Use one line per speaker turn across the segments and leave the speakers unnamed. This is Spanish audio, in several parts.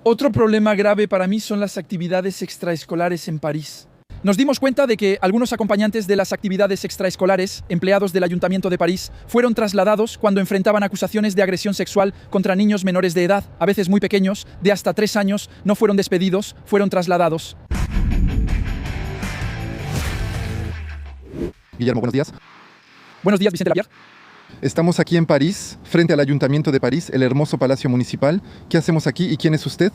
Otro problema grave para mí son las actividades extraescolares en París. Nos dimos cuenta de que algunos acompañantes de las actividades extraescolares, empleados del Ayuntamiento de París, fueron trasladados cuando enfrentaban acusaciones de agresión sexual contra niños menores de edad, a veces muy pequeños, de hasta 3 años, no fueron despedidos, fueron trasladados.
Guillermo, buenos días.
Buenos días, Vicente Lapierre.
Estamos aquí en París, frente al Ayuntamiento de París, el hermoso Palacio Municipal. ¿Qué hacemos aquí y quién es usted?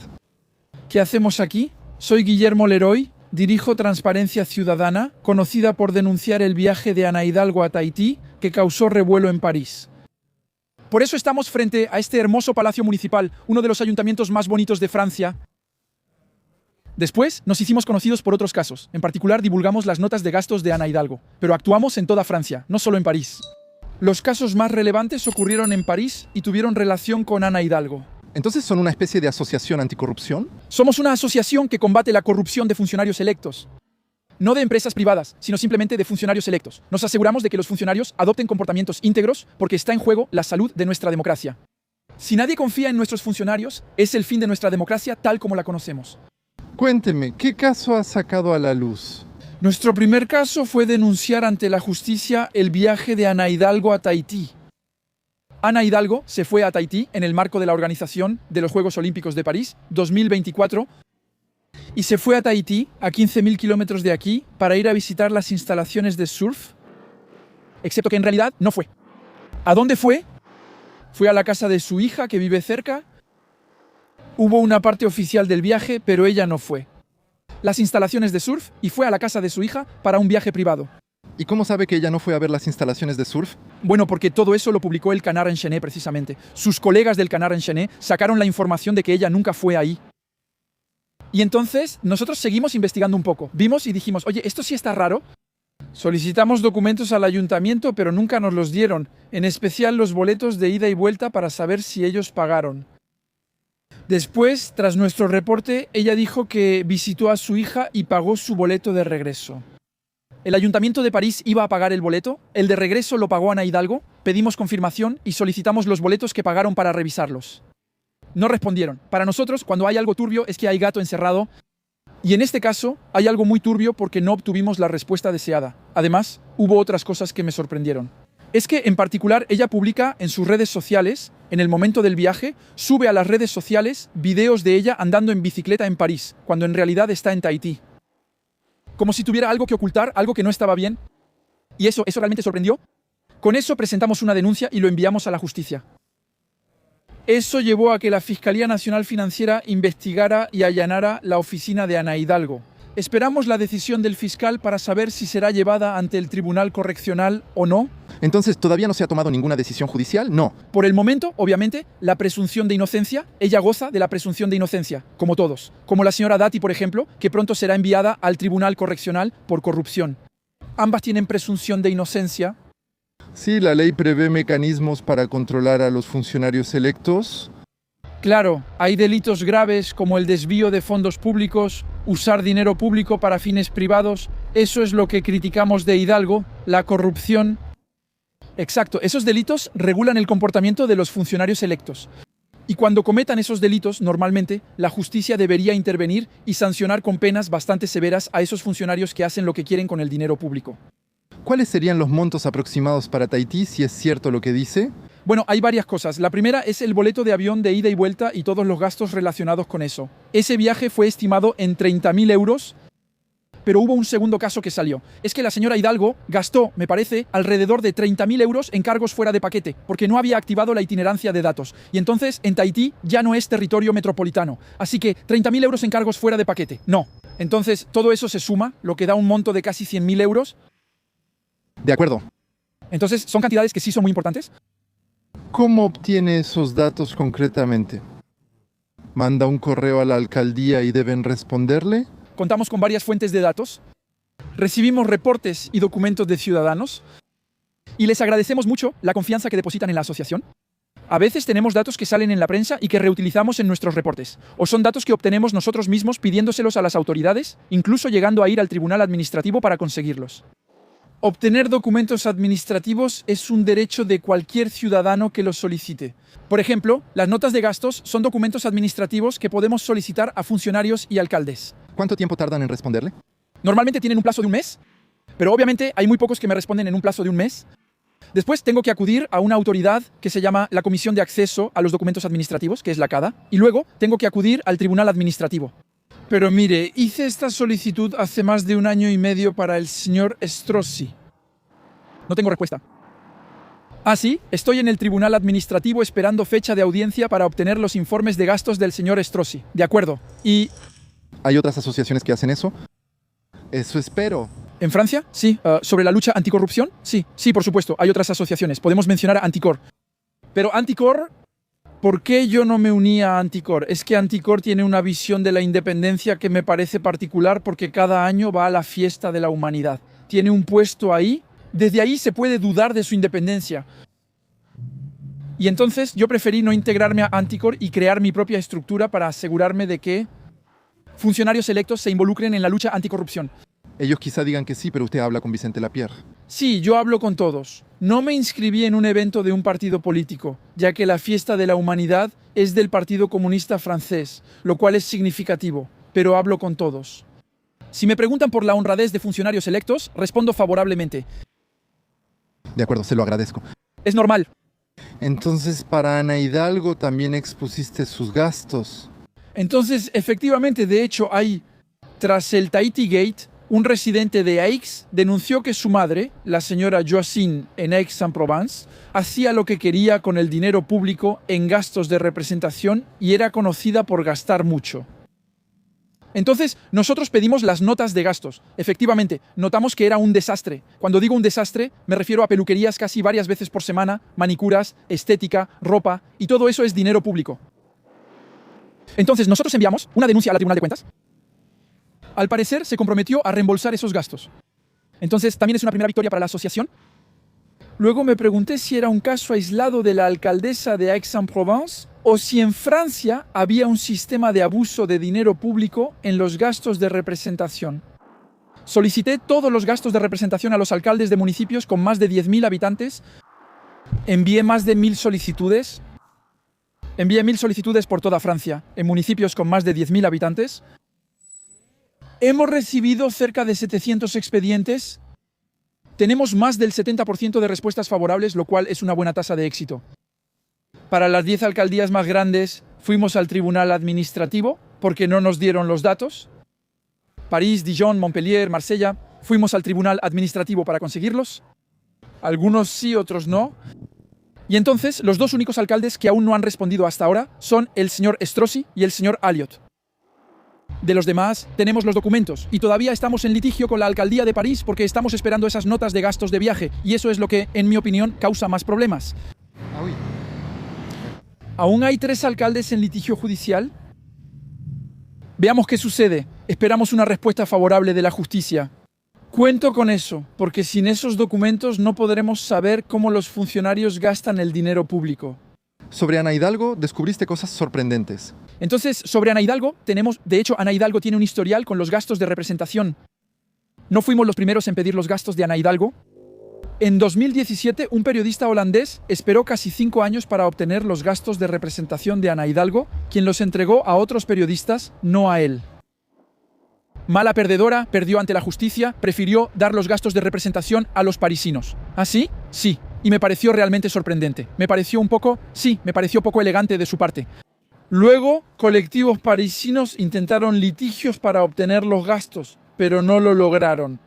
¿Qué hacemos aquí? Soy Guillermo Leroy, dirijo Transparencia Ciudadana, conocida por denunciar el viaje de Ana Hidalgo a Tahití, que causó revuelo en París. Por eso estamos frente a este hermoso Palacio Municipal, uno de los ayuntamientos más bonitos de Francia. Después nos hicimos conocidos por otros casos. En particular divulgamos las notas de gastos de Ana Hidalgo. Pero actuamos en toda Francia, no solo en París. Los casos más relevantes ocurrieron en París y tuvieron relación con Ana Hidalgo.
¿Entonces son una especie de asociación anticorrupción?
Somos una asociación que combate la corrupción de funcionarios electos. No de empresas privadas, sino simplemente de funcionarios electos. Nos aseguramos de que los funcionarios adopten comportamientos íntegros porque está en juego la salud de nuestra democracia. Si nadie confía en nuestros funcionarios, es el fin de nuestra democracia tal como la conocemos.
Cuénteme, ¿qué caso ha sacado a la luz?
Nuestro primer caso fue denunciar ante la justicia el viaje de Ana Hidalgo a Tahití. Ana Hidalgo se fue a Tahití en el marco de la organización de los Juegos Olímpicos de París 2024 y se fue a Tahití, a 15.000 kilómetros de aquí, para ir a visitar las instalaciones de surf, excepto que en realidad no fue. ¿A dónde fue? Fue a la casa de su hija, que vive cerca. Hubo una parte oficial del viaje, pero ella no fue. Las instalaciones de surf y fue a la casa de su hija para un viaje privado.
¿Y cómo sabe que ella no fue a ver las instalaciones de surf?
Bueno, porque todo eso lo publicó el Canard Enchaîné precisamente. Sus colegas del Canard Enchaîné sacaron la información de que ella nunca fue ahí. Y entonces nosotros seguimos investigando un poco. Vimos y dijimos, oye, esto sí está raro. Solicitamos documentos al ayuntamiento, pero nunca nos los dieron. En especial los boletos de ida y vuelta para saber si ellos pagaron. Después, tras nuestro reporte, ella dijo que visitó a su hija y pagó su boleto de regreso. El Ayuntamiento de París iba a pagar el boleto, el de regreso lo pagó Ana Hidalgo, pedimos confirmación y solicitamos los boletos que pagaron para revisarlos. No respondieron. Para nosotros, cuando hay algo turbio es que hay gato encerrado, y en este caso hay algo muy turbio porque no obtuvimos la respuesta deseada. Además, hubo otras cosas que me sorprendieron. Es que, en particular, ella publica en sus redes sociales, en el momento del viaje, sube a las redes sociales videos de ella andando en bicicleta en París, cuando en realidad está en Tahití. Como si tuviera algo que ocultar, algo que no estaba bien. ¿Y eso realmente sorprendió? Con eso presentamos una denuncia y lo enviamos a la justicia. Eso llevó a que la Fiscalía Nacional Financiera investigara y allanara la oficina de Ana Hidalgo. Esperamos la decisión del fiscal para saber si será llevada ante el Tribunal Correccional o no.
Entonces, ¿todavía no se ha tomado ninguna decisión judicial? No.
Por el momento, obviamente, la presunción de inocencia, ella goza de la presunción de inocencia, como todos. Como la señora Dati, por ejemplo, que pronto será enviada al Tribunal Correccional por corrupción. Ambas tienen presunción de inocencia.
Sí, la ley prevé mecanismos para controlar a los funcionarios electos.
Claro, hay delitos graves como el desvío de fondos públicos, usar dinero público para fines privados. Eso es lo que criticamos de Hidalgo, la corrupción. Exacto, esos delitos regulan el comportamiento de los funcionarios electos. Y cuando cometan esos delitos, normalmente, la justicia debería intervenir y sancionar con penas bastante severas a esos funcionarios que hacen lo que quieren con el dinero público.
¿Cuáles serían los montos aproximados para Tahití, si es cierto lo que dice?
Bueno, hay varias cosas. La primera es el boleto de avión de ida y vuelta y todos los gastos relacionados con eso. Ese viaje fue estimado en 30.000 euros, pero hubo un segundo caso que salió. Es que la señora Hidalgo gastó, me parece, alrededor de 30.000 euros en cargos fuera de paquete, porque no había activado la itinerancia de datos. Y entonces, en Tahití ya no es territorio metropolitano. Así que 30.000 euros en cargos fuera de paquete. No. Entonces, todo eso se suma, lo que da un monto de casi 100.000 euros.
De acuerdo.
Entonces, son cantidades que sí son muy importantes.
¿Cómo obtiene esos datos concretamente? ¿Manda un correo a la alcaldía y deben responderle?
Contamos con varias fuentes de datos. Recibimos reportes y documentos de ciudadanos. Y les agradecemos mucho la confianza que depositan en la asociación. A veces tenemos datos que salen en la prensa y que reutilizamos en nuestros reportes. O son datos que obtenemos nosotros mismos pidiéndoselos a las autoridades, incluso llegando a ir al tribunal administrativo para conseguirlos. Obtener documentos administrativos es un derecho de cualquier ciudadano que los solicite. Por ejemplo, las notas de gastos son documentos administrativos que podemos solicitar a funcionarios y alcaldes.
¿Cuánto tiempo tardan en responderle?
Normalmente tienen un plazo de un mes, pero obviamente hay muy pocos que me responden en un plazo de un mes. Después tengo que acudir a una autoridad que se llama la Comisión de Acceso a los Documentos Administrativos, que es la CADA, y luego tengo que acudir al Tribunal Administrativo. Pero mire, hice esta solicitud hace más de 1 año y medio para el señor Strozzi. No tengo respuesta. Ah, sí, estoy en el Tribunal Administrativo esperando fecha de audiencia para obtener los informes de gastos del señor Strozzi. De acuerdo. ¿Y
¿Hay otras asociaciones que hacen eso? Eso espero.
en Francia? Sí. ¿Sobre la lucha anticorrupción? Sí, por supuesto. Hay otras asociaciones. Podemos mencionar a Anticor. Pero Anticor, ¿por qué yo no me uní a Anticor? Es que Anticor tiene una visión de la independencia que me parece particular porque cada año va a la fiesta de la humanidad. Tiene un puesto ahí. Desde ahí se puede dudar de su independencia. Y entonces yo preferí no integrarme a Anticor y crear mi propia estructura para asegurarme de que funcionarios electos se involucren en la lucha anticorrupción.
Ellos quizá digan que sí, pero usted habla con Vicente Lapierre.
Sí, yo hablo con todos. No me inscribí en un evento de un partido político, ya que la fiesta de la humanidad es del Partido Comunista Francés, lo cual es significativo, pero hablo con todos. Si me preguntan por la honradez de funcionarios electos, respondo favorablemente.
De acuerdo, se lo agradezco.
Es normal.
Entonces, para Ana Hidalgo también expusiste sus gastos.
Entonces, efectivamente, de hecho, tras el Tahiti Gate, un residente de Aix denunció que su madre, la señora Joacine en Aix-en-Provence, hacía lo que quería con el dinero público en gastos de representación y era conocida por gastar mucho. Entonces, nosotros pedimos las notas de gastos. Efectivamente, notamos que era un desastre. Cuando digo un desastre, me refiero a peluquerías casi varias veces por semana, manicuras, estética, ropa, y todo eso es dinero público. Entonces, nosotros enviamos una denuncia a la Tribunal de Cuentas. Al parecer, se comprometió a reembolsar esos gastos. Entonces, también es una primera victoria para la asociación. Luego me pregunté si era un caso aislado de la alcaldesa de Aix-en-Provence o si en Francia había un sistema de abuso de dinero público en los gastos de representación. Solicité todos los gastos de representación a los alcaldes de municipios con más de 10.000 habitantes. Envié más de 1.000 solicitudes. Envié 1.000 solicitudes por toda Francia, en municipios con más de 10.000 habitantes. Hemos recibido cerca de 700 expedientes. Tenemos más del 70% de respuestas favorables, lo cual es una buena tasa de éxito. Para las 10 alcaldías más grandes, fuimos al Tribunal Administrativo porque no nos dieron los datos. París, Dijon, Montpellier, Marsella. Fuimos al Tribunal Administrativo para conseguirlos. Algunos sí, otros no. Y entonces, los 2 únicos alcaldes que aún no han respondido hasta ahora son el señor Strozzi y el señor Aliot. De los demás, tenemos los documentos y todavía estamos en litigio con la alcaldía de París porque estamos esperando esas notas de gastos de viaje y eso es lo que, en mi opinión, causa más problemas. Aún hay 3 alcaldes en litigio judicial. Veamos qué sucede. Esperamos una respuesta favorable de la justicia. Cuento con eso, porque sin esos documentos no podremos saber cómo los funcionarios gastan el dinero público.
Sobre Ana Hidalgo, descubriste cosas sorprendentes.
Entonces, sobre Ana Hidalgo, de hecho, Ana Hidalgo tiene un historial con los gastos de representación. No fuimos los primeros en pedir los gastos de Ana Hidalgo. En 2017, un periodista holandés esperó casi 5 años para obtener los gastos de representación de Ana Hidalgo, quien los entregó a otros periodistas, no a él. Mala perdedora, perdió ante la justicia, prefirió dar los gastos de representación a los parisinos. ¿Ah, sí? Sí. Y me pareció realmente sorprendente. Me pareció poco elegante de su parte. Luego, colectivos parisinos intentaron litigios para obtener los gastos, pero no lo lograron.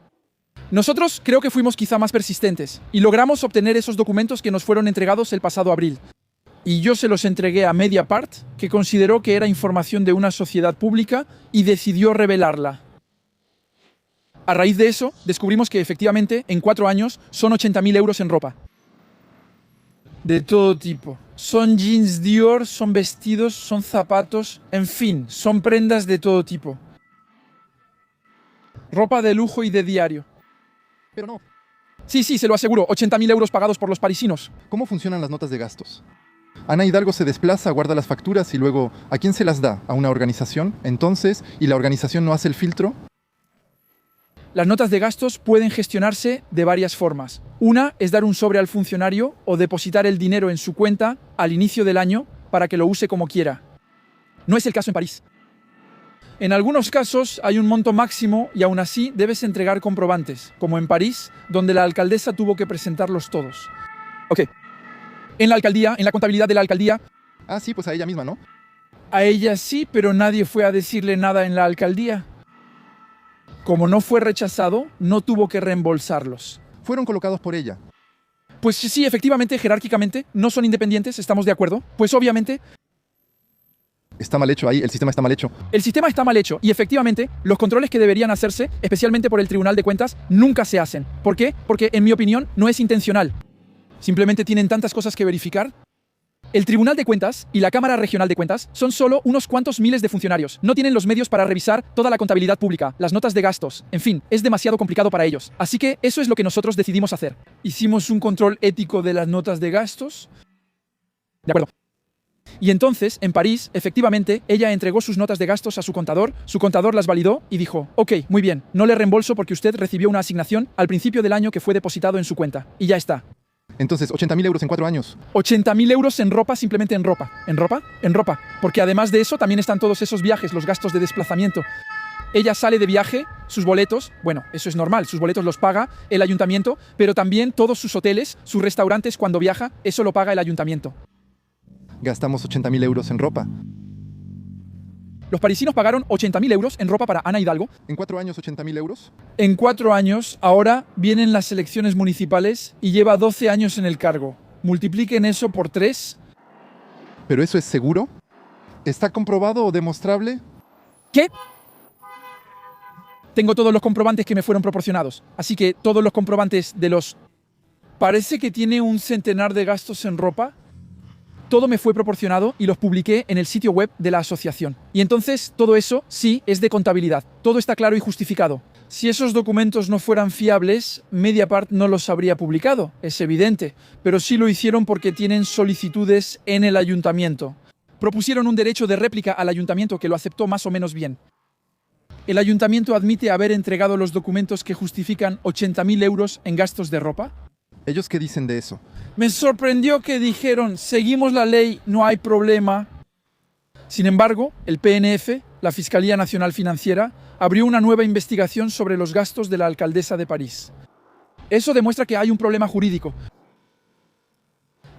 Nosotros creo que fuimos quizá más persistentes y logramos obtener esos documentos que nos fueron entregados el pasado abril. Y yo se los entregué a Mediapart, que consideró que era información de una sociedad pública y decidió revelarla. A raíz de eso, descubrimos que efectivamente, en 4 años, son 80.000 euros en ropa. De todo tipo. Son jeans Dior, son vestidos, son zapatos, en fin, son prendas de todo tipo. Ropa de lujo y de diario.
Pero no.
Sí, se lo aseguro, 80.000 euros pagados por los parisinos.
¿Cómo funcionan las notas de gastos? Ana Hidalgo se desplaza, guarda las facturas y luego, ¿a quién se las da? ¿A una organización? Entonces, ¿y la organización no hace el filtro?
Las notas de gastos pueden gestionarse de varias formas. Una es dar un sobre al funcionario o depositar el dinero en su cuenta al inicio del año para que lo use como quiera. No es el caso en París. En algunos casos hay un monto máximo y aún así debes entregar comprobantes, como en París, donde la alcaldesa tuvo que presentarlos todos. Ok. En la alcaldía, en la contabilidad de la alcaldía,
Ah, sí, pues a ella misma, ¿no?
a ella sí, pero nadie fue a decirle nada en la alcaldía. Como no fue rechazado, no tuvo que reembolsarlos.
Fueron colocados por ella.
Pues sí, efectivamente, jerárquicamente, no son independientes, ¿estamos de acuerdo? Pues obviamente,
Está mal hecho ahí, el sistema está mal hecho.
el sistema está mal hecho y efectivamente, los controles que deberían hacerse, especialmente por el Tribunal de Cuentas, nunca se hacen. ¿Por qué? Porque, en mi opinión, no es intencional. Simplemente tienen tantas cosas que verificar. El Tribunal de Cuentas y la Cámara Regional de Cuentas son solo unos cuantos miles de funcionarios. No tienen los medios para revisar toda la contabilidad pública, las notas de gastos. En fin, es demasiado complicado para ellos. Así que eso es lo que nosotros decidimos hacer. Hicimos un control ético de las notas de gastos. De acuerdo. Y entonces, en París, efectivamente, ella entregó sus notas de gastos a su contador las validó y dijo, ok, muy bien, no le reembolso porque usted recibió una asignación al principio del año que fue depositado en su cuenta. Y ya está.
Entonces, 80.000 euros en 4 años.
80.000 euros en ropa, simplemente en ropa. ¿En ropa? En ropa. Porque además de eso también están todos esos viajes, los gastos de desplazamiento. Ella sale de viaje, sus boletos, bueno, eso es normal, sus boletos los paga el ayuntamiento, pero también todos sus hoteles, sus restaurantes cuando viaja, eso lo paga el ayuntamiento.
Gastamos 80.000 euros en ropa.
Los parisinos pagaron 80.000 euros en ropa para Ana Hidalgo.
En 4 años, 80.000 euros.
En 4 años, ahora vienen las elecciones municipales y lleva 12 años en el cargo. Multipliquen eso por 3.
¿Pero eso es seguro? ¿Está comprobado o demostrable?
¿Qué? Tengo todos los comprobantes que me fueron proporcionados. Así que todos los comprobantes de los... Parece que tiene un centenar de gastos en ropa. Todo me fue proporcionado y los publiqué en el sitio web de la asociación. Y entonces todo eso sí es de contabilidad. Todo está claro y justificado. Si esos documentos no fueran fiables, Mediapart no los habría publicado, es evidente. Pero sí lo hicieron porque tienen solicitudes en el ayuntamiento. Propusieron un derecho de réplica al ayuntamiento que lo aceptó más o menos bien. ¿El ayuntamiento admite haber entregado los documentos que justifican 80.000 euros en gastos de ropa?
¿Ellos qué dicen de eso?
Me sorprendió que dijeron, seguimos la ley, no hay problema. Sin embargo, el PNF, la Fiscalía Nacional Financiera, abrió una nueva investigación sobre los gastos de la alcaldesa de París. Eso demuestra que hay un problema jurídico.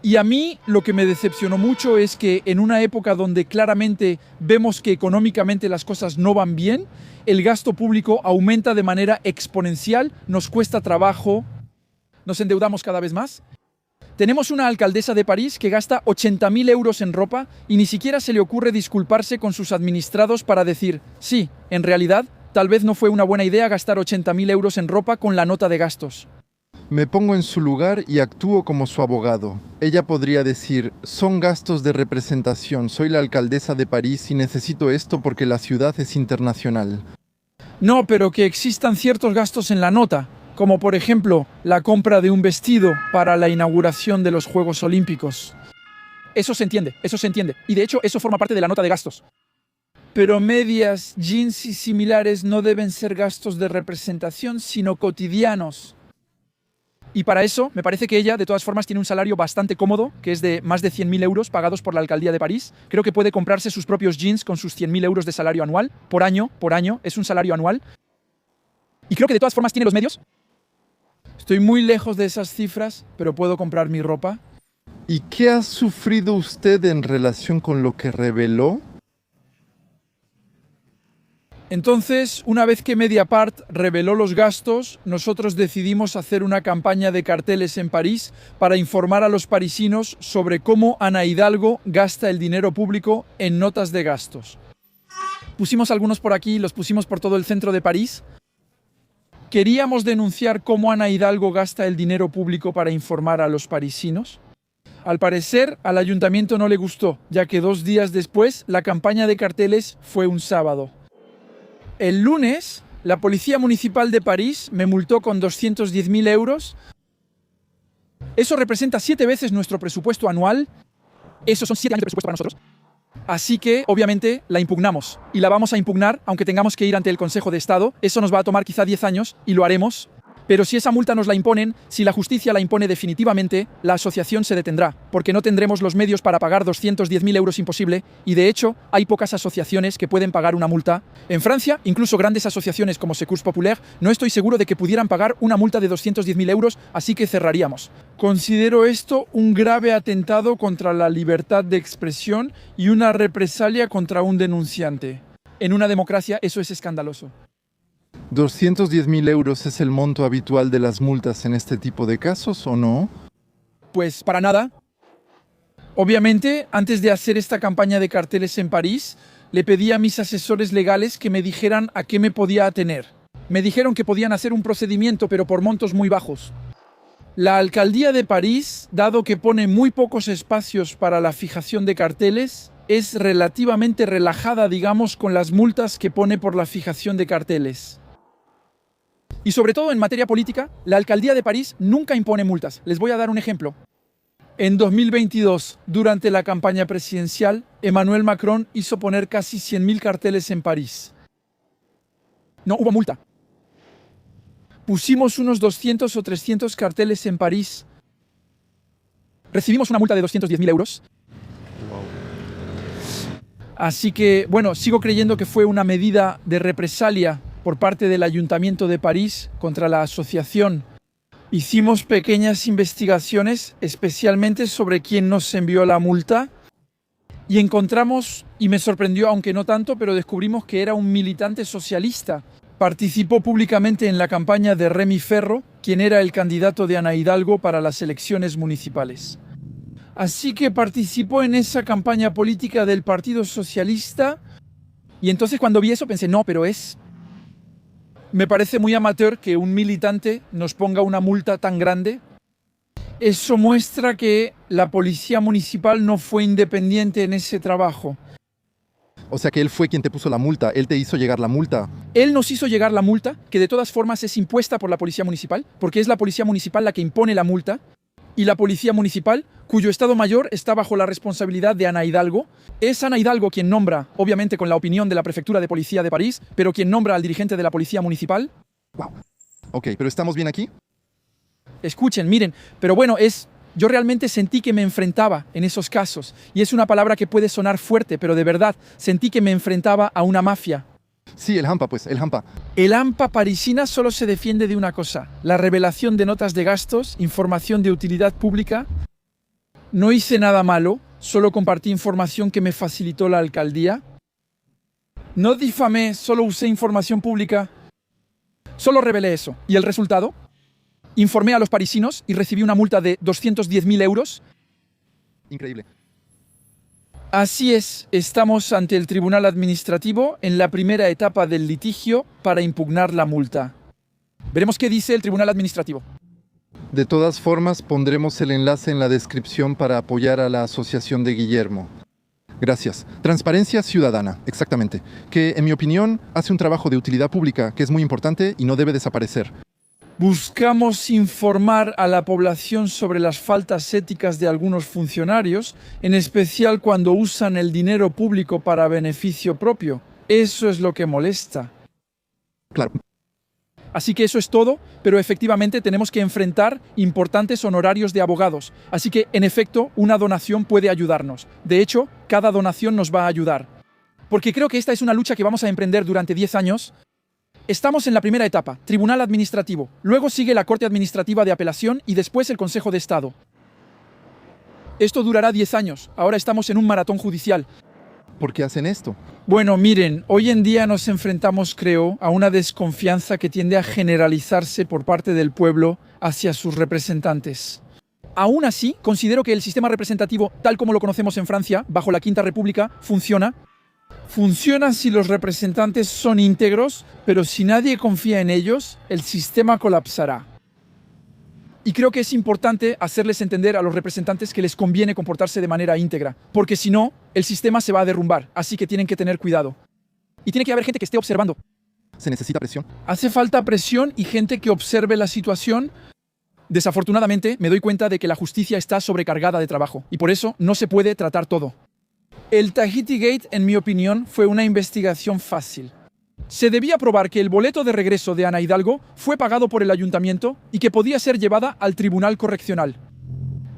Y a mí lo que me decepcionó mucho es que en una época donde claramente vemos que económicamente las cosas no van bien, el gasto público aumenta de manera exponencial, nos cuesta trabajo, nos endeudamos cada vez más. Tenemos una alcaldesa de París que gasta 80.000 euros en ropa y ni siquiera se le ocurre disculparse con sus administrados para decir, sí, en realidad, tal vez no fue una buena idea gastar 80.000 euros en ropa con la nota de gastos.
Me pongo en su lugar y actúo como su abogado. Ella podría decir, son gastos de representación, soy la alcaldesa de París y necesito esto porque la ciudad es internacional.
No, pero que existan ciertos gastos en la nota, como por ejemplo la compra de un vestido para la inauguración de los Juegos Olímpicos. Eso se entiende. Y de hecho eso forma parte de la nota de gastos. Pero medias, jeans y similares no deben ser gastos de representación, sino cotidianos. Y para eso, me parece que ella, de todas formas, tiene un salario bastante cómodo, que es de más de 100.000 euros pagados por la alcaldía de París. Creo que puede comprarse sus propios jeans con sus 100.000 euros de salario anual, por año, es un salario anual. Y creo que de todas formas tiene los medios. Estoy muy lejos de esas cifras, pero puedo comprar mi ropa.
¿Y qué ha sufrido usted en relación con lo que reveló?
Entonces, una vez que Mediapart reveló los gastos, nosotros decidimos hacer una campaña de carteles en París para informar a los parisinos sobre cómo Ana Hidalgo gasta el dinero público en notas de gastos. Pusimos algunos por aquí, los pusimos por todo el centro de París. Queríamos denunciar cómo Ana Hidalgo gasta el dinero público para informar a los parisinos. Al parecer, al ayuntamiento no le gustó, ya que 2 días después, la campaña de carteles fue un sábado. El lunes, la Policía Municipal de París me multó con 210.000 euros. Eso representa 7 veces nuestro presupuesto anual. Eso son 7 años de presupuesto para nosotros. Así que, obviamente, la impugnamos. Y la vamos a impugnar, aunque tengamos que ir ante el Consejo de Estado. Eso nos va a tomar quizá 10 años, y lo haremos. Pero si esa multa nos la imponen, si la justicia la impone definitivamente, la asociación se detendrá, porque no tendremos los medios para pagar 210.000 euros imposible, y de hecho, hay pocas asociaciones que pueden pagar una multa. En Francia, incluso grandes asociaciones como Secours Populaire, no estoy seguro de que pudieran pagar una multa de 210.000 euros, así que cerraríamos. Considero esto un grave atentado contra la libertad de expresión y una represalia contra un denunciante. En una democracia eso es escandaloso.
210.000 euros es el monto habitual de las multas en este tipo de casos, ¿o no?
Pues para nada. Obviamente, antes de hacer esta campaña de carteles en París, le pedí a mis asesores legales que me dijeran a qué me podía atener. Me dijeron que podían hacer un procedimiento, pero por montos muy bajos. La alcaldía de París, dado que pone muy pocos espacios para la fijación de carteles, es relativamente relajada, digamos, con las multas que pone por la fijación de carteles. Y sobre todo en materia política, la alcaldía de París nunca impone multas. Les voy a dar un ejemplo. En 2022, durante la campaña presidencial, Emmanuel Macron hizo poner casi 100.000 carteles en París. No hubo multa. Pusimos unos 200 o 300 carteles en París. Recibimos una multa de 210.000 euros. Así que, bueno, sigo creyendo que fue una medida de represalia por parte del Ayuntamiento de París contra la asociación. Hicimos pequeñas investigaciones, especialmente sobre quién nos envió la multa, y encontramos, y me sorprendió aunque no tanto, pero descubrimos que era un militante socialista. Participó públicamente en la campaña de Rémi Ferro, quien era el candidato de Ana Hidalgo para las elecciones municipales. Así que participó en esa campaña política del Partido Socialista, y entonces cuando vi eso pensé, no, pero me parece muy amateur que un militante nos ponga una multa tan grande. Eso muestra que la policía municipal no fue independiente en ese trabajo.
O sea que él fue quien te puso la multa, él te hizo llegar la multa.
Él nos hizo llegar la multa, que de todas formas es impuesta por la policía municipal, porque es la policía municipal la que impone la multa, y la policía municipal, cuyo Estado Mayor está bajo la responsabilidad de Ana Hidalgo. Es Ana Hidalgo quien nombra, obviamente con la opinión de la Prefectura de Policía de París, pero quien nombra al dirigente de la policía municipal.
Wow. Ok, pero ¿estamos bien aquí?
Escuchen, miren, pero bueno, yo realmente sentí que me enfrentaba en esos casos, y es una palabra que puede sonar fuerte, pero de verdad, sentí que me enfrentaba a una mafia.
Sí, el hampa, pues, el hampa.
El AMPA parisina solo se defiende de una cosa, la revelación de notas de gastos, información de utilidad pública. No hice nada malo, solo compartí información que me facilitó la alcaldía. No difamé, solo usé información pública. Solo revelé eso. ¿Y el resultado? Informé a los parisinos y recibí una multa de 210.000 euros.
Increíble.
Así es, estamos ante el Tribunal Administrativo en la primera etapa del litigio para impugnar la multa. Veremos qué dice el Tribunal Administrativo.
De todas formas, pondremos el enlace en la descripción para apoyar a la asociación de Guillermo. Gracias. Transparencia Ciudadana, exactamente. Que, en mi opinión, hace un trabajo de utilidad pública que es muy importante y no debe desaparecer.
Buscamos informar a la población sobre las faltas éticas de algunos funcionarios, en especial cuando usan el dinero público para beneficio propio. Eso es lo que molesta.
Claro.
Así que eso es todo, pero efectivamente tenemos que enfrentar importantes honorarios de abogados. Así que, en efecto, una donación puede ayudarnos. De hecho, cada donación nos va a ayudar. Porque creo que esta es una lucha que vamos a emprender durante 10 años. Estamos en la primera etapa, Tribunal Administrativo. Luego sigue la Corte Administrativa de Apelación y después el Consejo de Estado. Esto durará 10 años. Ahora estamos en un maratón judicial.
¿Por qué hacen esto?
Bueno, miren, hoy en día nos enfrentamos, creo, a una desconfianza que tiende a generalizarse por parte del pueblo hacia sus representantes. Aún así, considero que el sistema representativo, tal como lo conocemos en Francia, bajo la Quinta República, funciona. Funciona si los representantes son íntegros, pero si nadie confía en ellos, el sistema colapsará. Y creo que es importante hacerles entender a los representantes que les conviene comportarse de manera íntegra, porque si no, el sistema se va a derrumbar, así que tienen que tener cuidado. Y tiene que haber gente que esté observando.
¿Se necesita presión?
Hace falta presión y gente que observe la situación. Desafortunadamente, me doy cuenta de que la justicia está sobrecargada de trabajo, y por eso no se puede tratar todo. El Tahiti Gate, en mi opinión, fue una investigación fácil. Se debía probar que el boleto de regreso de Ana Hidalgo fue pagado por el ayuntamiento y que podía ser llevada al tribunal correccional.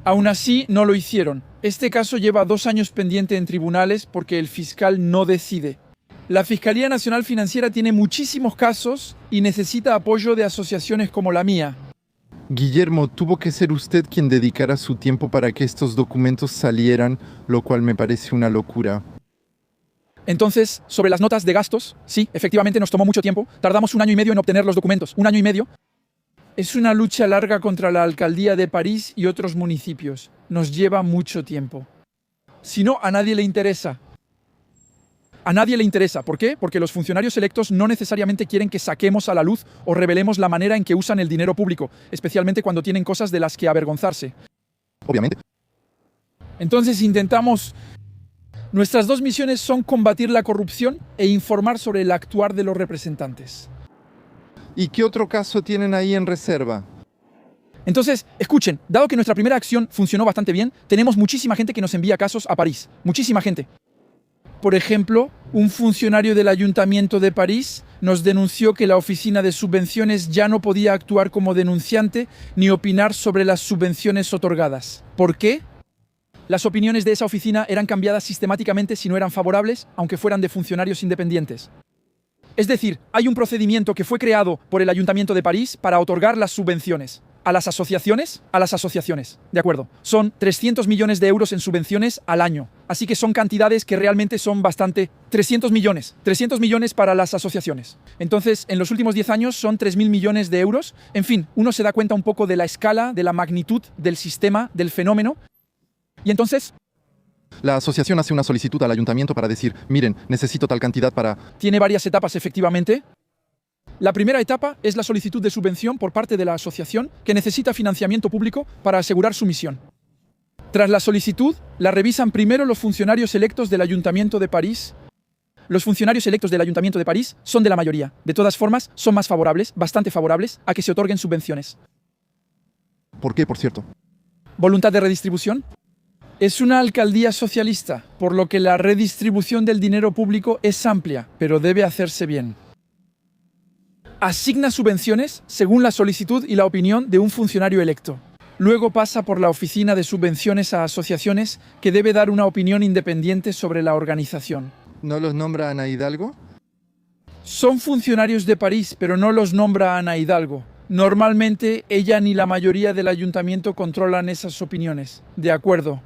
Aún así, no lo hicieron. Este caso lleva 2 años pendiente en tribunales porque el fiscal no decide. La Fiscalía Nacional Financiera tiene muchísimos casos y necesita apoyo de asociaciones como la mía.
Guillermo, tuvo que ser usted quien dedicara su tiempo para que estos documentos salieran, lo cual me parece una locura.
Entonces, sobre las notas de gastos, sí, efectivamente nos tomó mucho tiempo. Tardamos 1 año y medio en obtener los documentos. 1 año y medio. Es una lucha larga contra la alcaldía de París y otros municipios. Nos lleva mucho tiempo. Si no, a nadie le interesa. A nadie le interesa. ¿Por qué? Porque los funcionarios electos no necesariamente quieren que saquemos a la luz o revelemos la manera en que usan el dinero público, especialmente cuando tienen cosas de las que avergonzarse.
Obviamente.
Entonces intentamos... Nuestras 2 misiones son combatir la corrupción e informar sobre el actuar de los representantes.
¿Y qué otro caso tienen ahí en reserva?
Entonces, escuchen, dado que nuestra primera acción funcionó bastante bien, tenemos muchísima gente que nos envía casos a París. Muchísima gente. Por ejemplo, un funcionario del Ayuntamiento de París nos denunció que la oficina de subvenciones ya no podía actuar como denunciante ni opinar sobre las subvenciones otorgadas. ¿Por qué? Las opiniones de esa oficina eran cambiadas sistemáticamente si no eran favorables, aunque fueran de funcionarios independientes. Es decir, hay un procedimiento que fue creado por el Ayuntamiento de París para otorgar las subvenciones. ¿A las asociaciones? A las asociaciones. De acuerdo. Son 300 millones de euros en subvenciones al año. Así que son cantidades que realmente son bastante... 300 millones. 300 millones para las asociaciones. Entonces, en los últimos 10 años son 3.000 millones de euros. En fin, uno se da cuenta un poco de la escala, de la magnitud del sistema, del fenómeno. Y entonces...
La asociación hace una solicitud al ayuntamiento para decir, miren, necesito tal cantidad para...
Tiene varias etapas, efectivamente. La primera etapa es la solicitud de subvención por parte de la asociación que necesita financiamiento público para asegurar su misión. Tras la solicitud, la revisan primero los funcionarios electos del Ayuntamiento de París. Los funcionarios electos del Ayuntamiento de París son de la mayoría. De todas formas, son más favorables, bastante favorables, a que se otorguen subvenciones.
¿Por qué, por cierto?
¿Voluntad de redistribución? Es una alcaldía socialista, por lo que la redistribución del dinero público es amplia, pero debe hacerse bien. Asigna subvenciones según la solicitud y la opinión de un funcionario electo. Luego pasa por la oficina de subvenciones a asociaciones, que debe dar una opinión independiente sobre la organización.
¿No los nombra Ana Hidalgo?
Son funcionarios de París, pero no los nombra Ana Hidalgo. Normalmente ella ni la mayoría del ayuntamiento controlan esas opiniones. De acuerdo.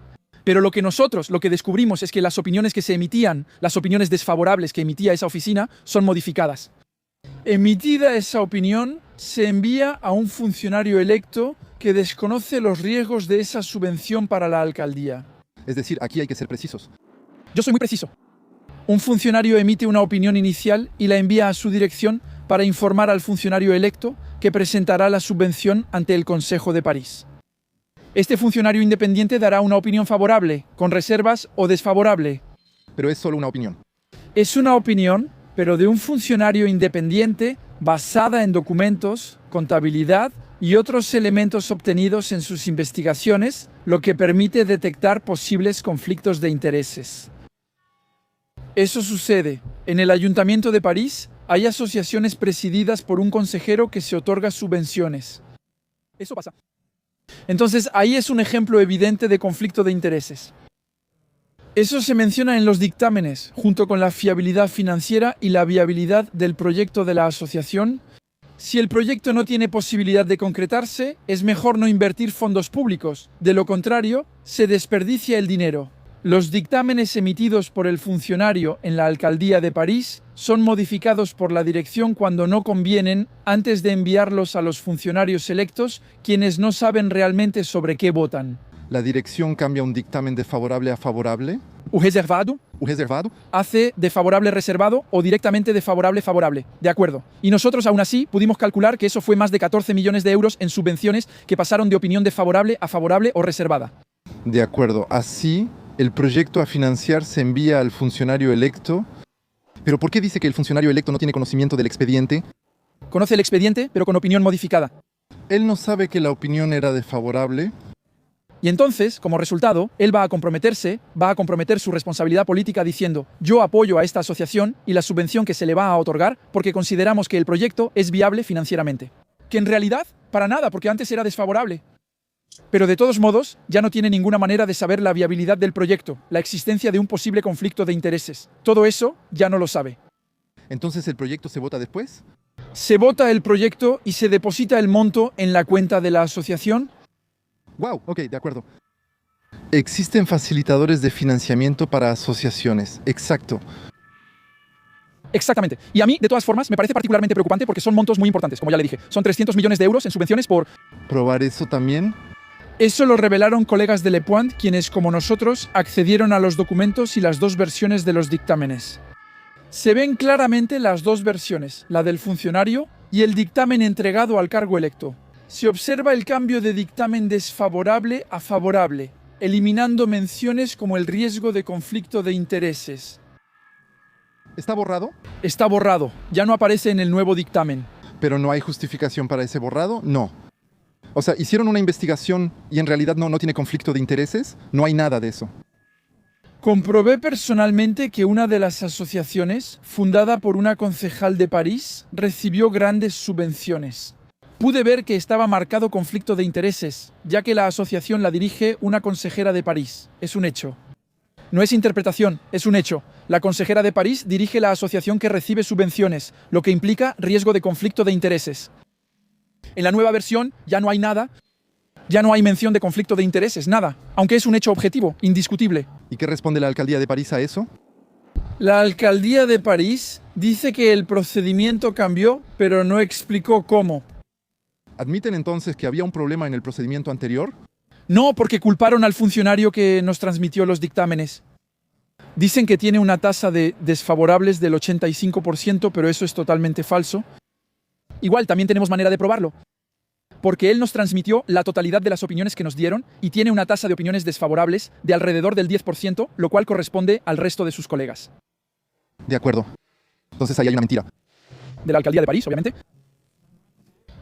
Pero lo que descubrimos es que las opiniones que se emitían, las opiniones desfavorables que emitía esa oficina, son modificadas. Emitida esa opinión, se envía a un funcionario electo que desconoce los riesgos de esa subvención para la alcaldía.
Es decir, aquí hay que ser precisos.
Yo soy muy preciso. Un funcionario emite una opinión inicial y la envía a su dirección para informar al funcionario electo que presentará la subvención ante el Consejo de París. Este funcionario independiente dará una opinión favorable, con reservas o desfavorable.
Pero es solo una opinión.
Es una opinión, pero de un funcionario independiente basada en documentos, contabilidad y otros elementos obtenidos en sus investigaciones, lo que permite detectar posibles conflictos de intereses. Eso sucede. En el Ayuntamiento de París hay asociaciones presididas por un consejero que se otorga subvenciones. Eso pasa. Entonces, ahí es un ejemplo evidente de conflicto de intereses. Eso se menciona en los dictámenes, junto con la fiabilidad financiera y la viabilidad del proyecto de la asociación. Si el proyecto no tiene posibilidad de concretarse, es mejor no invertir fondos públicos. De lo contrario, se desperdicia el dinero. Los dictámenes emitidos por el funcionario en la alcaldía de París son modificados por la dirección cuando no convienen antes de enviarlos a los funcionarios electos, quienes no saben realmente sobre qué votan.
¿La dirección cambia un dictamen de favorable a favorable?
¿O reservado?
¿O reservado?
Hace de favorable reservado o directamente de favorable favorable. De acuerdo. Y nosotros aún así pudimos calcular que eso fue más de 14 millones de euros en subvenciones que pasaron de opinión de favorable a favorable o reservada.
De acuerdo. Así, el proyecto a financiar se envía al funcionario electo. ¿Pero por qué dice que el funcionario electo no tiene conocimiento del expediente?
Conoce el expediente, pero con opinión modificada.
Él no sabe que la opinión era desfavorable.
Y entonces, como resultado, él va a comprometer su responsabilidad política diciendo: yo apoyo a esta asociación y la subvención que se le va a otorgar porque consideramos que el proyecto es viable financieramente. Que en realidad, para nada, porque antes era desfavorable. Pero de todos modos, ya no tiene ninguna manera de saber la viabilidad del proyecto, la existencia de un posible conflicto de intereses. Todo eso ya no lo sabe.
¿Entonces el proyecto se vota después?
Se vota el proyecto y se deposita el monto en la cuenta de la asociación.
Wow, ok, de acuerdo. Existen facilitadores de financiamiento para asociaciones. Exacto.
Exactamente. Y a mí, de todas formas, me parece particularmente preocupante porque son montos muy importantes, como ya le dije. Son 300 millones de euros en subvenciones por...
¿Probar eso también?
Eso lo revelaron colegas de Le Point, quienes, como nosotros, accedieron a los documentos y las dos versiones de los dictámenes. Se ven claramente las dos versiones, la del funcionario y el dictamen entregado al cargo electo. Se observa el cambio de dictamen desfavorable a favorable, eliminando menciones como el riesgo de conflicto de intereses.
¿Está borrado?
Está borrado, ya no aparece en el nuevo dictamen.
¿Pero no hay justificación para ese borrado? No. O sea, hicieron una investigación y en realidad no tiene conflicto de intereses. No hay nada de eso.
Comprobé personalmente que una de las asociaciones, fundada por una concejal de París, recibió grandes subvenciones. Pude ver que estaba marcado conflicto de intereses, ya que la asociación la dirige una consejera de París. Es un hecho. No es interpretación, es un hecho. La consejera de París dirige la asociación que recibe subvenciones, lo que implica riesgo de conflicto de intereses. En la nueva versión ya no hay nada, ya no hay mención de conflicto de intereses, nada, aunque es un hecho objetivo, indiscutible.
¿Y qué responde la alcaldía de París a eso?
La alcaldía de París dice que el procedimiento cambió, pero no explicó cómo.
¿Admiten entonces que había un problema en el procedimiento anterior?
No, porque culparon al funcionario que nos transmitió los dictámenes. Dicen que tiene una tasa de desfavorables del 85%, pero eso es totalmente falso. Igual, también tenemos manera de probarlo. Porque él nos transmitió la totalidad de las opiniones que nos dieron y tiene una tasa de opiniones desfavorables de alrededor del 10%, lo cual corresponde al resto de sus colegas.
De acuerdo. Entonces ahí hay una mentira.
De la alcaldía de París, obviamente.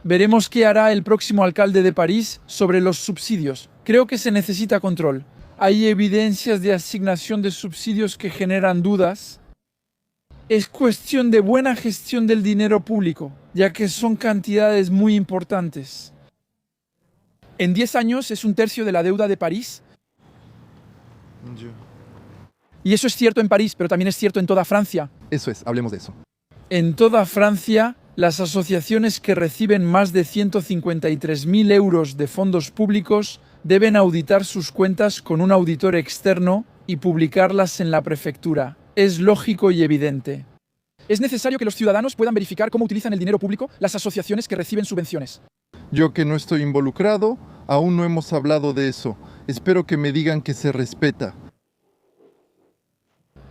Veremos qué hará el próximo alcalde de París sobre los subsidios. Creo que se necesita control. Hay evidencias de asignación de subsidios que generan dudas. Es cuestión de buena gestión del dinero público, ya que son cantidades muy importantes. En 10 años es un tercio de la deuda de París. Y eso es cierto en París, pero también es cierto en toda Francia.
Eso es, hablemos de eso.
En toda Francia, las asociaciones que reciben más de 153.000 euros de fondos públicos deben auditar sus cuentas con un auditor externo y publicarlas en la prefectura. Es lógico y evidente. Es necesario que los ciudadanos puedan verificar cómo utilizan el dinero público las asociaciones que reciben subvenciones.
Yo que no estoy involucrado, aún no hemos hablado de eso. Espero que me digan que se respeta.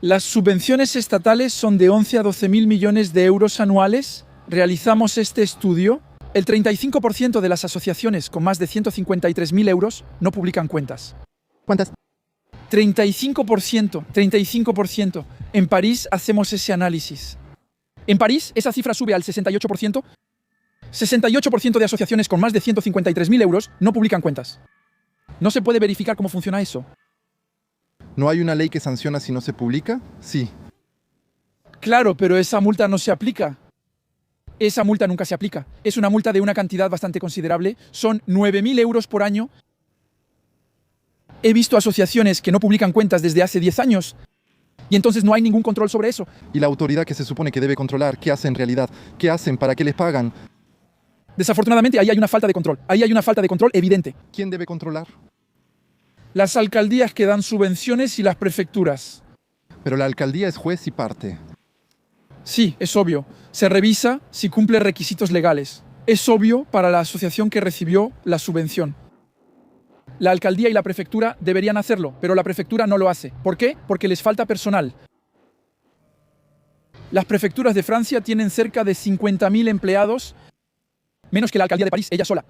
Las subvenciones estatales son de 11 a 12.000 millones de euros anuales. Realizamos este estudio. El 35% de las asociaciones con más de 153.000 euros no publican cuentas.
¿Cuántas?
35%. En París hacemos ese análisis. En París esa cifra sube al 68%. 68% de asociaciones con más de 153.000 euros no publican cuentas. No se puede verificar cómo funciona eso.
¿No hay una ley que sanciona si no se publica? Sí.
Claro, pero esa multa no se aplica. Esa multa nunca se aplica. Es una multa de una cantidad bastante considerable. Son 9.000 euros por año. He visto asociaciones que no publican cuentas desde hace 10 años. Y entonces no hay ningún control sobre eso.
¿Y la autoridad que se supone que debe controlar? ¿Qué hace en realidad? ¿Qué hacen? ¿Para qué les pagan?
Desafortunadamente, ahí hay una falta de control. Ahí hay una falta de control evidente.
¿Quién debe controlar?
Las alcaldías que dan subvenciones y las prefecturas.
Pero la alcaldía es juez y parte.
Sí, es obvio. Se revisa si cumple requisitos legales. Es obvio para la asociación que recibió la subvención. La alcaldía y la prefectura deberían hacerlo, pero la prefectura no lo hace. ¿Por qué? Porque les falta personal. Las prefecturas de Francia tienen cerca de 50.000 empleados, menos que la alcaldía de París, ella sola.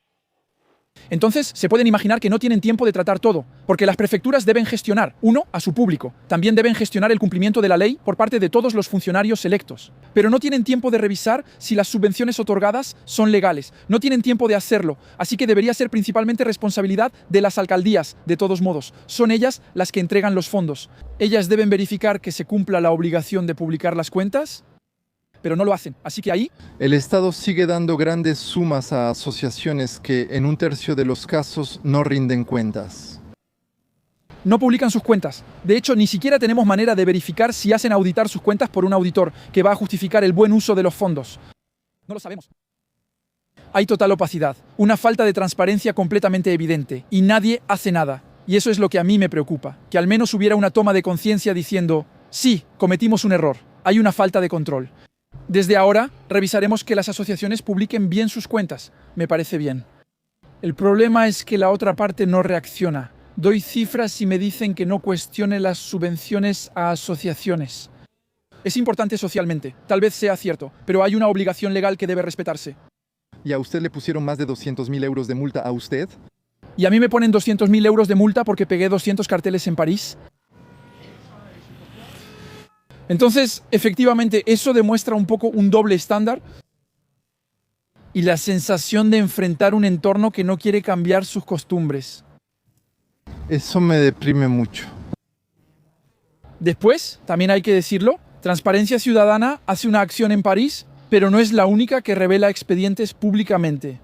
Entonces, se pueden imaginar que no tienen tiempo de tratar todo, porque las prefecturas deben gestionar, uno, a su público. También deben gestionar el cumplimiento de la ley por parte de todos los funcionarios electos. Pero no tienen tiempo de revisar si las subvenciones otorgadas son legales. No tienen tiempo de hacerlo, así que debería ser principalmente responsabilidad de las alcaldías, de todos modos. Son ellas las que entregan los fondos. Ellas deben verificar que se cumpla la obligación de publicar las cuentas, pero no lo hacen. Así que ahí
El Estado sigue dando grandes sumas a asociaciones que en un tercio de los casos no rinden cuentas.
no publican sus cuentas. De hecho, ni siquiera tenemos manera de verificar si hacen auditar sus cuentas por un auditor que va a justificar el buen uso de los fondos. No lo sabemos. Hay total opacidad, una falta de transparencia completamente evidente, y nadie hace nada. Y eso es lo que a mí me preocupa, que al menos hubiera una toma de conciencia diciendo, sí, cometimos un error, hay una falta de control. Desde ahora, revisaremos que las asociaciones publiquen bien sus cuentas. Me parece bien. El problema es que la otra parte no reacciona. Doy cifras y me dicen que no cuestione las subvenciones a asociaciones. Es importante socialmente, tal vez sea cierto, pero hay una obligación legal que debe respetarse.
¿Y a usted le pusieron más de 200.000 euros de multa a usted?
¿Y a mí me ponen 200.000 euros de multa porque pegué 200 carteles en París? Entonces, efectivamente, eso demuestra un poco un doble estándar y la sensación de enfrentar un entorno que no quiere cambiar sus costumbres.
Eso me deprime mucho.
Después, también hay que decirlo, Transparencia Ciudadana hace una acción en París, pero no es la única que revela expedientes públicamente.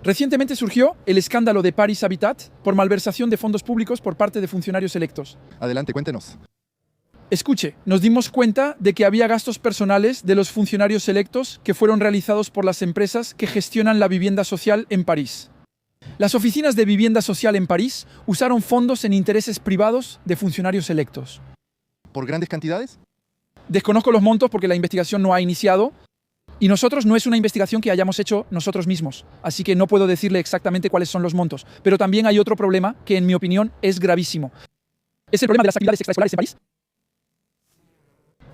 Recientemente surgió el escándalo de Paris Habitat por malversación de fondos públicos por parte de funcionarios electos.
Adelante, cuéntenos.
Escuche, nos dimos cuenta de que había gastos personales de los funcionarios electos que fueron realizados por las empresas que gestionan la vivienda social en París. Las oficinas de vivienda social en París usaron fondos en intereses privados de funcionarios electos.
¿Por grandes cantidades?
Desconozco los montos porque la investigación no ha iniciado y nosotros no es una investigación que hayamos hecho nosotros mismos, así que no puedo decirle exactamente cuáles son los montos. Pero también hay otro problema que, en mi opinión, es gravísimo. ¿Es el problema de las actividades extraescolares en París?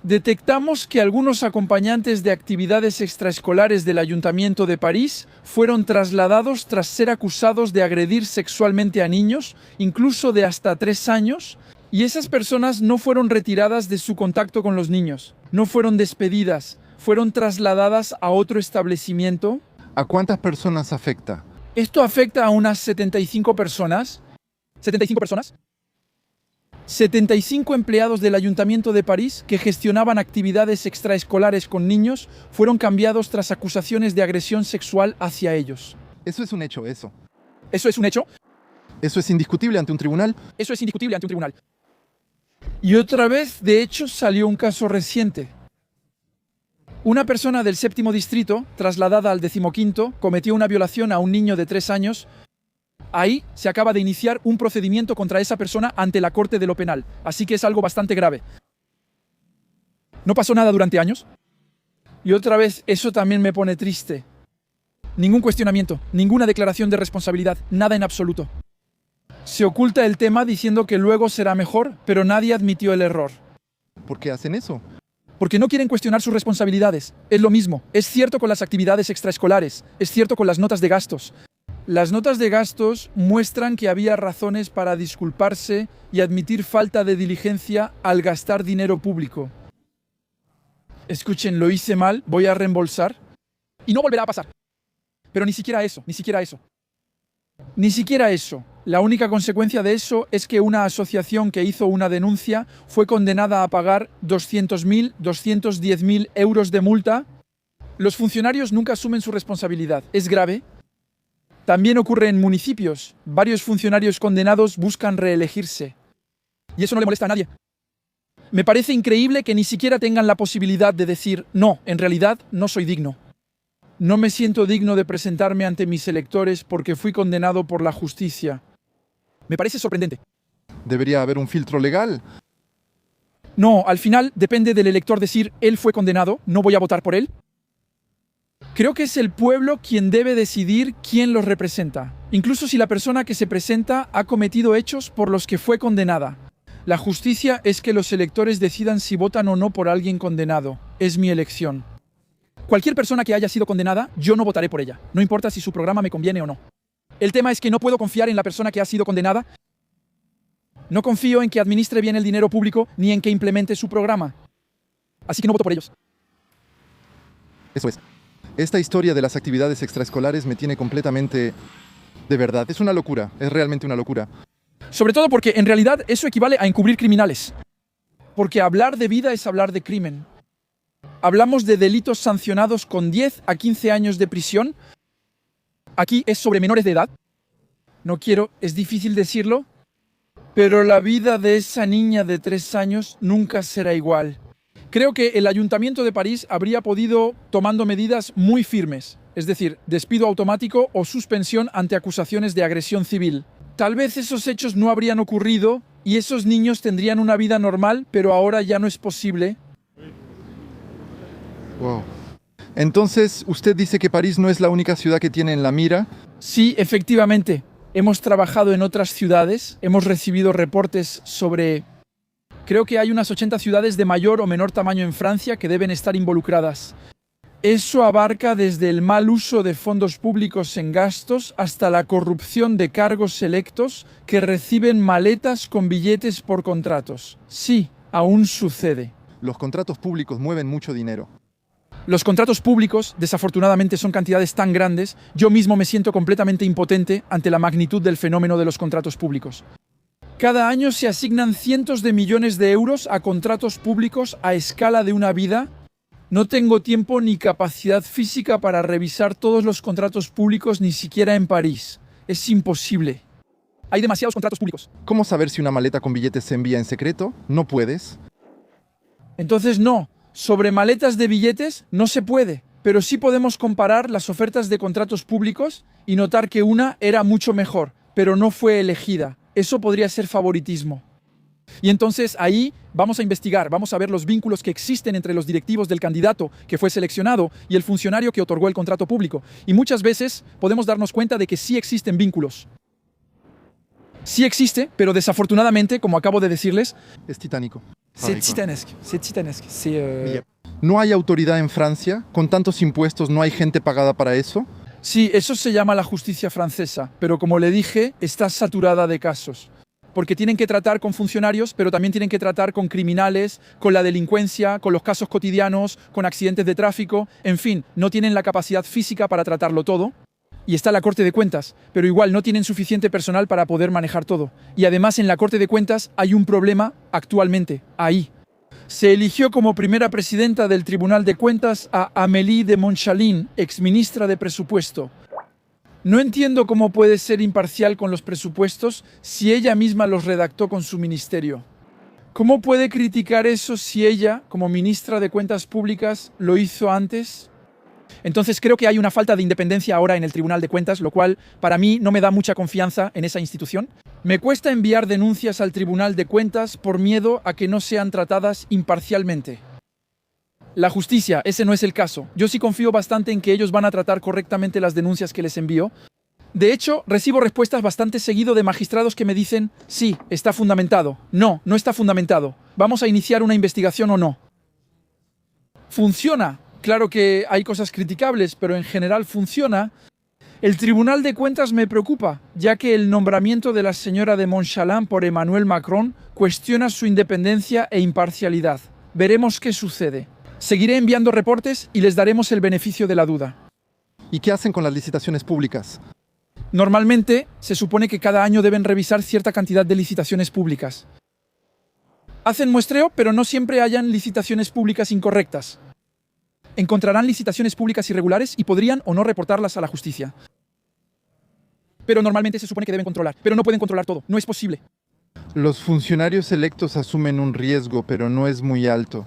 Detectamos que algunos acompañantes de actividades extraescolares del Ayuntamiento de París fueron trasladados tras ser acusados de agredir sexualmente a niños, incluso de hasta 3 años, y esas personas no fueron retiradas de su contacto con los niños, no fueron despedidas, fueron trasladadas a otro establecimiento.
¿A cuántas personas afecta?
Esto afecta a unas 75 personas. ¿75 personas? 75 empleados del Ayuntamiento de París que gestionaban actividades extraescolares con niños fueron cambiados tras acusaciones de agresión sexual hacia ellos.
Eso es un hecho, eso.
¿Eso es un hecho?
Eso es indiscutible ante un tribunal.
Eso es indiscutible ante un tribunal. Y otra vez, de hecho, salió un caso reciente. Una persona del 7º distrito, trasladada al 15º, cometió una violación a un niño de 3 años. Ahí se acaba de iniciar un procedimiento contra esa persona ante la Corte de lo Penal, así que es algo bastante grave. ¿No pasó nada durante años? Y otra vez, eso también me pone triste. Ningún cuestionamiento, ninguna declaración de responsabilidad, nada en absoluto. Se oculta el tema diciendo que luego será mejor, pero nadie admitió el error.
¿Por qué hacen eso?
Porque no quieren cuestionar sus responsabilidades. Es lo mismo. Es cierto con las actividades extraescolares, es cierto con las notas de gastos. Las notas de gastos muestran que había razones para disculparse y admitir falta de diligencia al gastar dinero público. Escuchen, lo hice mal, voy a reembolsar y no volverá a pasar. Pero ni siquiera eso, ni siquiera eso. Ni siquiera eso. La única consecuencia de eso es que una asociación que hizo una denuncia fue condenada a pagar 200.000, 210.000 euros de multa. Los funcionarios nunca asumen su responsabilidad. Es grave. También ocurre en municipios. Varios funcionarios condenados buscan reelegirse. Y eso no le molesta a nadie. Me parece increíble que ni siquiera tengan la posibilidad de decir, no, en realidad no soy digno. No me siento digno de presentarme ante mis electores porque fui condenado por la justicia. Me parece sorprendente.
Debería haber un filtro legal.
No, al final depende del elector decir, él fue condenado, no voy a votar por él. Creo que es el pueblo quien debe decidir quién los representa, incluso si la persona que se presenta ha cometido hechos por los que fue condenada. La justicia es que los electores decidan si votan o no por alguien condenado. Es mi elección. Cualquier persona que haya sido condenada, yo no votaré por ella. No importa si su programa me conviene o no. El tema es que no puedo confiar en la persona que ha sido condenada. No confío en que administre bien el dinero público ni en que implemente su programa. Así que no voto por ellos.
Eso es. Esta historia de las actividades extraescolares me tiene completamente... De verdad, es una locura, es realmente una locura.
Sobre todo porque en realidad eso equivale a encubrir criminales. Porque hablar de vida es hablar de crimen. Hablamos de delitos sancionados con 10 a 15 años de prisión. Aquí es sobre menores de edad. No quiero, es difícil decirlo, pero la vida de esa niña de 3 años nunca será igual. Creo que el Ayuntamiento de París habría podido tomando medidas muy firmes, es decir, despido automático o suspensión ante acusaciones de agresión civil. Tal vez esos hechos no habrían ocurrido y esos niños tendrían una vida normal, pero ahora ya no es posible.
Wow. Entonces, ¿usted dice que París no es la única ciudad que tiene en la mira?
Sí, efectivamente. Hemos trabajado en otras ciudades, hemos recibido reportes sobre... Creo que hay unas 80 ciudades de mayor o menor tamaño en Francia que deben estar involucradas. Eso abarca desde el mal uso de fondos públicos en gastos hasta la corrupción de cargos electos que reciben maletas con billetes por contratos. Sí, aún sucede.
Los contratos públicos mueven mucho dinero.
Los contratos públicos, desafortunadamente, son cantidades tan grandes, yo mismo me siento completamente impotente ante la magnitud del fenómeno de los contratos públicos. Cada año se asignan cientos de millones de euros a contratos públicos a escala de una vida. No tengo tiempo ni capacidad física para revisar todos los contratos públicos, ni siquiera en París. Es imposible. Hay demasiados contratos públicos.
¿Cómo saber si una maleta con billetes se envía en secreto? ¿No puedes?
Entonces no. Sobre maletas de billetes no se puede, pero sí podemos comparar las ofertas de contratos públicos y notar que una era mucho mejor, pero no fue elegida. Eso podría ser favoritismo. Y entonces ahí vamos a investigar, vamos a ver los vínculos que existen entre los directivos del candidato que fue seleccionado y el funcionario que otorgó el contrato público. Y muchas veces podemos darnos cuenta de que sí existen vínculos. Sí existe, pero desafortunadamente, como acabo de decirles...
Es titánico.
C'est titanesque.
¿No hay autoridad en Francia? ¿Con tantos impuestos no hay gente pagada para eso?
Sí, eso se llama la justicia francesa, pero como le dije, está saturada de casos. Porque tienen que tratar con funcionarios, pero también tienen que tratar con criminales, con la delincuencia, con los casos cotidianos, con accidentes de tráfico, en fin, no tienen la capacidad física para tratarlo todo. Y está la Corte de Cuentas, pero igual no tienen suficiente personal para poder manejar todo. Y además en la Corte de Cuentas hay un problema actualmente, ahí. Se eligió como primera presidenta del Tribunal de Cuentas a Amélie de Montchalin, exministra de Presupuesto. No entiendo cómo puede ser imparcial con los presupuestos si ella misma los redactó con su ministerio. ¿Cómo puede criticar eso si ella, como ministra de Cuentas Públicas, lo hizo antes? Entonces creo que hay una falta de independencia ahora en el Tribunal de Cuentas, lo cual para mí no me da mucha confianza en esa institución. Me cuesta enviar denuncias al Tribunal de Cuentas por miedo a que no sean tratadas imparcialmente. La justicia, ese no es el caso. Yo sí confío bastante en que ellos van a tratar correctamente las denuncias que les envío. De hecho, recibo respuestas bastante seguido de magistrados que me dicen, sí, está fundamentado. No, no está fundamentado. ¿Vamos a iniciar una investigación o no? Funciona. Claro que hay cosas criticables, pero en general funciona. El Tribunal de Cuentas me preocupa, ya que el nombramiento de la señora de Montchalin por Emmanuel Macron cuestiona su independencia e imparcialidad. Veremos qué sucede. Seguiré enviando reportes y les daremos el beneficio de la duda.
¿Y qué hacen con las licitaciones públicas?
Normalmente, se supone que cada año deben revisar cierta cantidad de licitaciones públicas. Hacen muestreo, pero no siempre hayan licitaciones públicas incorrectas. Encontrarán licitaciones públicas irregulares y podrían o no reportarlas a la justicia. Pero normalmente se supone que deben controlar, pero no pueden controlar todo, no es posible.
Los funcionarios electos asumen un riesgo, pero no es muy alto.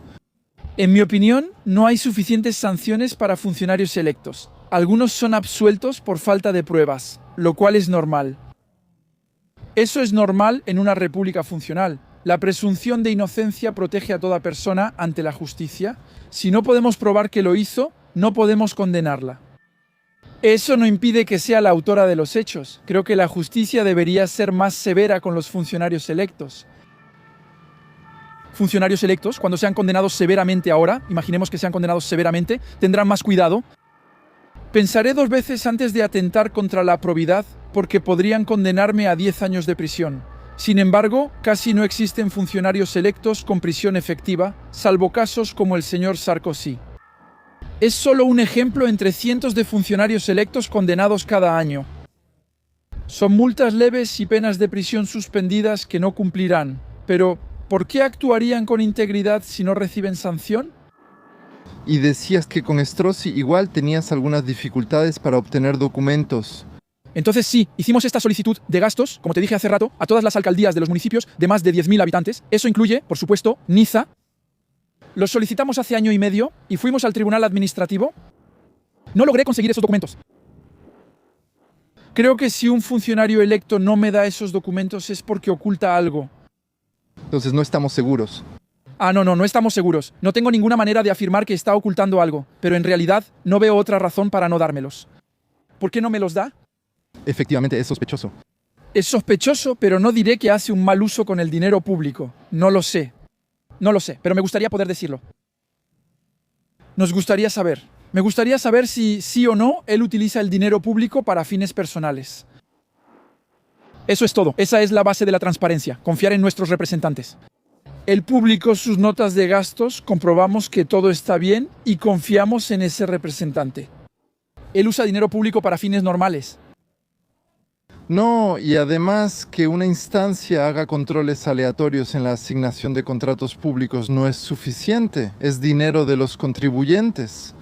En mi opinión, no hay suficientes sanciones para funcionarios electos. Algunos son absueltos por falta de pruebas, lo cual es normal. Eso es normal en una república funcional. La presunción de inocencia protege a toda persona ante la justicia. Si no podemos probar que lo hizo, no podemos condenarla. Eso no impide que sea la autora de los hechos. Creo que la justicia debería ser más severa con los funcionarios electos. Funcionarios electos, cuando sean condenados severamente ahora, imaginemos que sean condenados severamente, tendrán más cuidado. Pensaré 2 veces antes de atentar contra la probidad, porque podrían condenarme a 10 años de prisión. Sin embargo, casi no existen funcionarios electos con prisión efectiva, salvo casos como el señor Sarkozy. Es solo un ejemplo entre cientos de funcionarios electos condenados cada año. Son multas leves y penas de prisión suspendidas que no cumplirán. Pero, ¿por qué actuarían con integridad si no reciben sanción?
Y decías que con Strozzi igual tenías algunas dificultades para obtener documentos.
Entonces sí, hicimos esta solicitud de gastos, como te dije hace rato, a todas las alcaldías de los municipios de más de 10.000 habitantes. Eso incluye, por supuesto, Niza. Los solicitamos hace año y medio y fuimos al tribunal administrativo. No logré conseguir esos documentos. Creo que si un funcionario electo no me da esos documentos es porque oculta algo.
Entonces no estamos seguros.
No estamos seguros. No tengo ninguna manera de afirmar que está ocultando algo, pero en realidad no veo otra razón para no dármelos. ¿Por qué no me los da?
Efectivamente, es sospechoso.
Es sospechoso, pero no diré que hace un mal uso con el dinero público. No lo sé. No lo sé, pero me gustaría poder decirlo. Nos gustaría saber. Me gustaría saber si sí o no él utiliza el dinero público para fines personales. Eso es todo. Esa es la base de la transparencia. Confiar en nuestros representantes. Él publicó sus notas de gastos, comprobamos que todo está bien y confiamos en ese representante. Él usa dinero público para fines normales.
No, y además que una instancia haga controles aleatorios en la asignación de contratos públicos no es suficiente. Es dinero de los contribuyentes.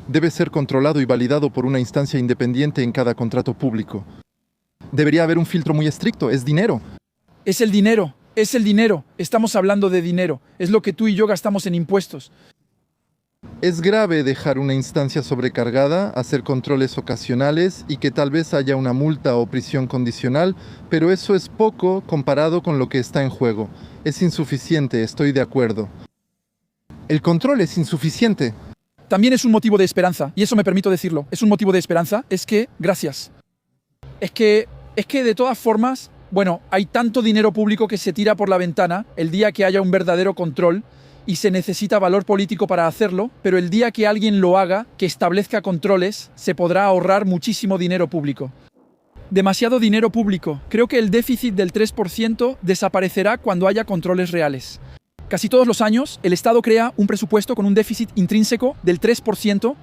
Debe ser controlado y validado por una instancia independiente en cada contrato público. Debería haber un filtro muy estricto. Es dinero.
Es el dinero. Es el dinero. Estamos hablando de dinero. Es lo que tú y yo gastamos en impuestos.
Es grave dejar una instancia sobrecargada, hacer controles ocasionales y que tal vez haya una multa o prisión condicional, pero eso es poco comparado con lo que está en juego. Es insuficiente, estoy de acuerdo. El control es insuficiente.
También es un motivo de esperanza, y eso me permito decirlo. Es un motivo de esperanza, gracias. Es que de todas formas, bueno, hay tanto dinero público que se tira por la ventana el día que haya un verdadero control y se necesita valor político para hacerlo, pero el día que alguien lo haga, que establezca controles, se podrá ahorrar muchísimo dinero público. Demasiado dinero público. Creo que el déficit del 3% desaparecerá cuando haya controles reales. Casi todos los años, el Estado crea un presupuesto con un déficit intrínseco del 3%.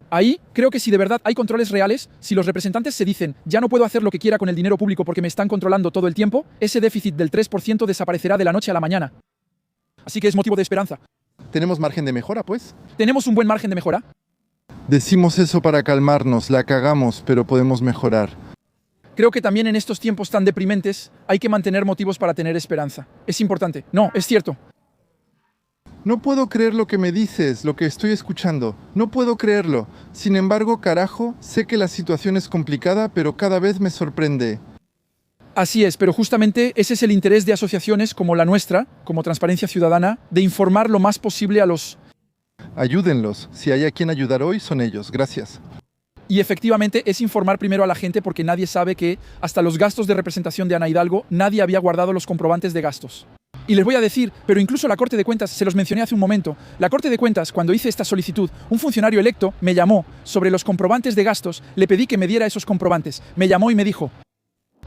Ahí, creo que si de verdad hay controles reales, si los representantes se dicen, ya no puedo hacer lo que quiera con el dinero público porque me están controlando todo el tiempo, ese déficit del 3% desaparecerá de la noche a la mañana. Así que es motivo de esperanza.
¿Tenemos margen de mejora, pues?
¿Tenemos un buen margen de mejora?
Decimos eso para calmarnos, la cagamos, pero podemos mejorar.
Creo que también en estos tiempos tan deprimentes hay que mantener motivos para tener esperanza. Es importante. No, es cierto.
No puedo creer lo que me dices, lo que estoy escuchando. No puedo creerlo. Sin embargo, carajo, sé que la situación es complicada, pero cada vez me sorprende.
Así es, pero justamente ese es el interés de asociaciones como la nuestra, como Transparencia Ciudadana, de informar lo más posible a los...
Ayúdenlos. Si hay a quien ayudar hoy, son ellos. Gracias.
Y efectivamente es informar primero a la gente porque nadie sabe que hasta los gastos de representación de Ana Hidalgo nadie había guardado los comprobantes de gastos. Y les voy a decir, pero incluso la Corte de Cuentas, se los mencioné hace un momento, la Corte de Cuentas, cuando hice esta solicitud, un funcionario electo me llamó sobre los comprobantes de gastos, le pedí que me diera esos comprobantes, me llamó y me dijo: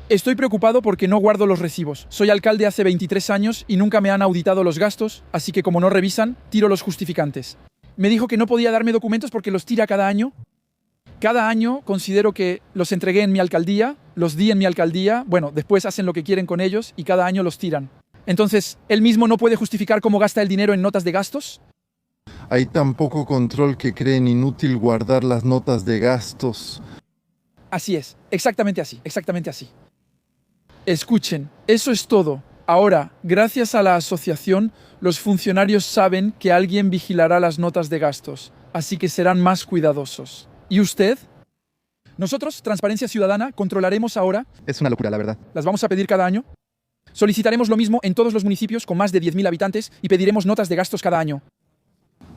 estoy preocupado porque no guardo los recibos. Soy alcalde hace 23 años y nunca me han auditado los gastos, así que como no revisan, tiro los justificantes. Me dijo que no podía darme documentos porque los tira cada año. Cada año considero que los entregué en mi alcaldía, los di en mi alcaldía, bueno, después hacen lo que quieren con ellos y cada año los tiran. Entonces, ¿él mismo no puede justificar cómo gasta el dinero en notas de gastos?
Hay tan poco control que creen inútil guardar las notas de gastos.
Así es, exactamente así, exactamente así. Escuchen, eso es todo. Ahora, gracias a la asociación, los funcionarios saben que alguien vigilará las notas de gastos, así que serán más cuidadosos. ¿Y usted? Nosotros, Transparencia Ciudadana, controlaremos ahora...
Es una locura, la verdad.
¿Las vamos a pedir cada año? Solicitaremos lo mismo en todos los municipios con más de 10.000 habitantes y pediremos notas de gastos cada año.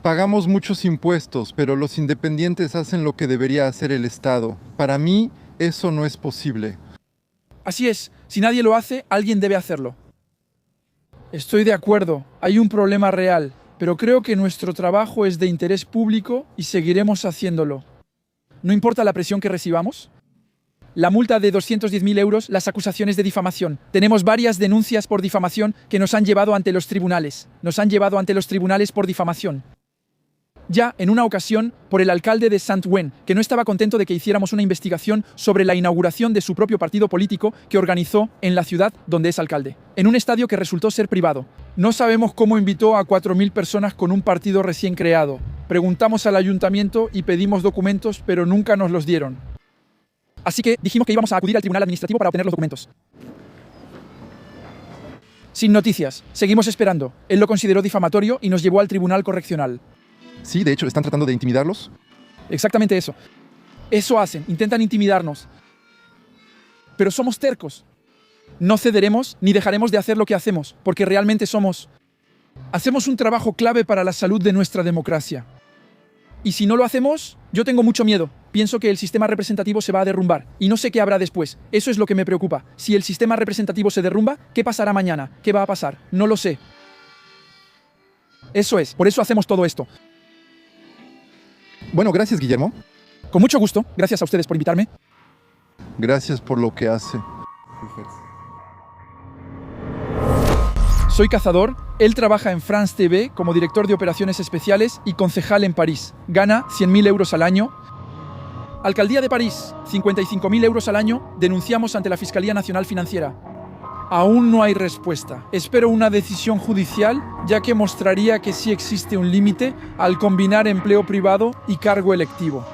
Pagamos muchos impuestos, pero los independientes hacen lo que debería hacer el Estado. Para mí, eso no es posible.
Así es, si nadie lo hace, alguien debe hacerlo. Estoy de acuerdo, hay un problema real. pero creo que nuestro trabajo es de interés público y seguiremos haciéndolo. No importa la presión que recibamos. La multa de 210.000 euros, las acusaciones de difamación. Tenemos varias denuncias por difamación que nos han llevado ante los tribunales. Nos han llevado ante los tribunales por difamación. Ya en una ocasión por el alcalde de Saint-Ouen, que no estaba contento de que hiciéramos una investigación sobre la inauguración de su propio partido político que organizó en la ciudad donde es alcalde, en un estadio que resultó ser privado. No sabemos cómo invitó a 4.000 personas con un partido recién creado. Preguntamos al ayuntamiento y pedimos documentos, pero nunca nos los dieron. Así que dijimos que íbamos a acudir al tribunal administrativo para obtener los documentos. Sin noticias. Seguimos esperando. Él lo consideró difamatorio y nos llevó al tribunal correccional.
Sí, de hecho, ¿están tratando de intimidarlos?
Exactamente eso. Eso hacen. Intentan intimidarnos. Pero somos tercos. No cederemos ni dejaremos de hacer lo que hacemos, porque realmente hacemos un trabajo clave para la salud de nuestra democracia. Y si no lo hacemos, yo tengo mucho miedo. Pienso que el sistema representativo se va a derrumbar y no sé qué habrá después. Eso es lo que me preocupa. Si el sistema representativo se derrumba, ¿qué pasará mañana? ¿Qué va a pasar? No lo sé. Eso es. Por eso hacemos todo esto.
Bueno, gracias, Guillermo.
Con mucho gusto. Gracias a ustedes por invitarme.
Gracias por lo que hace.
Soy cazador. Él trabaja en France TV como director de operaciones especiales y concejal en París. Gana 100.000 euros al año. Alcaldía de París, 55.000 euros al año. Denunciamos ante la Fiscalía Nacional Financiera. Aún no hay respuesta. Espero una decisión judicial, ya que mostraría que sí existe un límite al combinar empleo privado y cargo electivo.